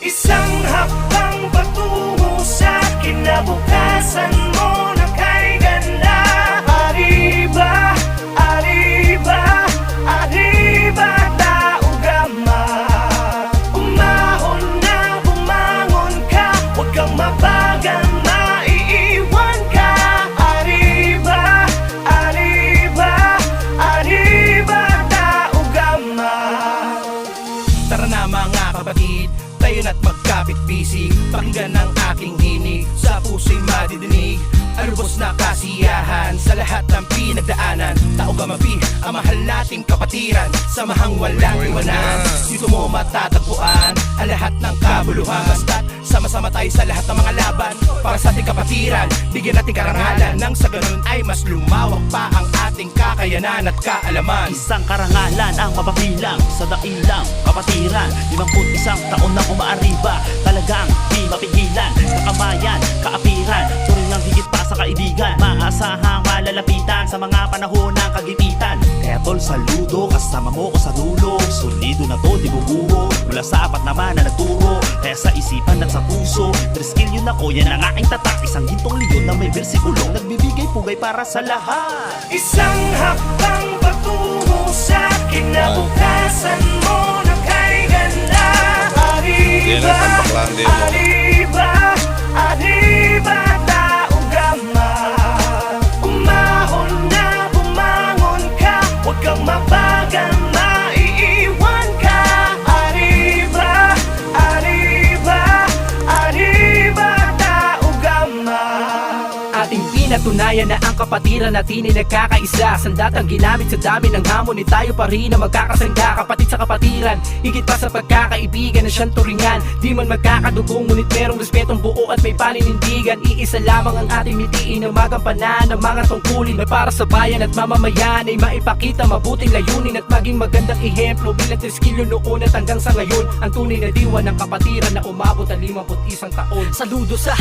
Isang hakbang patungo sa kinabukasan mo na kay ganda. Arriba, arriba, arriba, taugama. Umahon na bumangon ka, huwag kang mabagal, maiiwan ka. Arriba, arriba, arriba, taugama. Tara na mga kapatid, tayo na't magkapit-bisig, pakinggan ang aking hinig, sa puso'y madidinig ang lubos na kasiyahan sa lahat ng pinagdaanan. Taugamapi, ang mahal nating kapatiran, samahang walang iwanan. Dito mo matatagpuan ang lahat ng kabuluhan. Basta't sama-sama tayo sa lahat ng mga laban para sa ating kapatiran. Bigyan natin karangalan nang sa ganun ay mas lumawak pa ang ating kakayanan at kaalaman. Isang karangalan ang mapapilang sa dailang kapatiran. 51 taon na umaariba, talagang di mapigilan. Kakamayan, kaapiran, turing ang higit pa sa kaibigan. Maasahang malalapitan sa mga panahon ng kagipitan. Kaya tol, saludo, kasama mo ko sa dulo. Solido na to, di bubuho, mula sa apat naman na nagturo. Kaya sa isipan at sa puso, triskill yun ako, yan ang aking tatak. Isang gintong leon na may bersikulong nagbibigay pugay para sa lahat. Isang hakbang patungo sa kinabukasan mo na kay ganda. Arriba, arriba, arriba, taugama. Umahon na bumangon ka, huwag kang mabagal, maiiwan ka. Arriba, arriba, arriba, taugama. Ating pinatunayan na ang kapatiran natin ay nagkakaisa. Sandatang ginamit sa dami ng hamon, ni tayo pa rin na magkakasangga. Kapatid sa kapatiran, higit pa sa pagkakaibigan na siyang turingan. Di man magkakadugong, ngunit merong respetong buo at may paninindigan. Iisa lamang ang ating mitiin ng magampanan ng mga tungkulin na para sa bayan at mamamayan ay maipakita mabuting layunin at maging magandang ehemplo bilang triskilyo noon at hanggang sa ngayon. Ang tunay na diwa ng kapatiran na umabot ang 51 taon. Saludo sa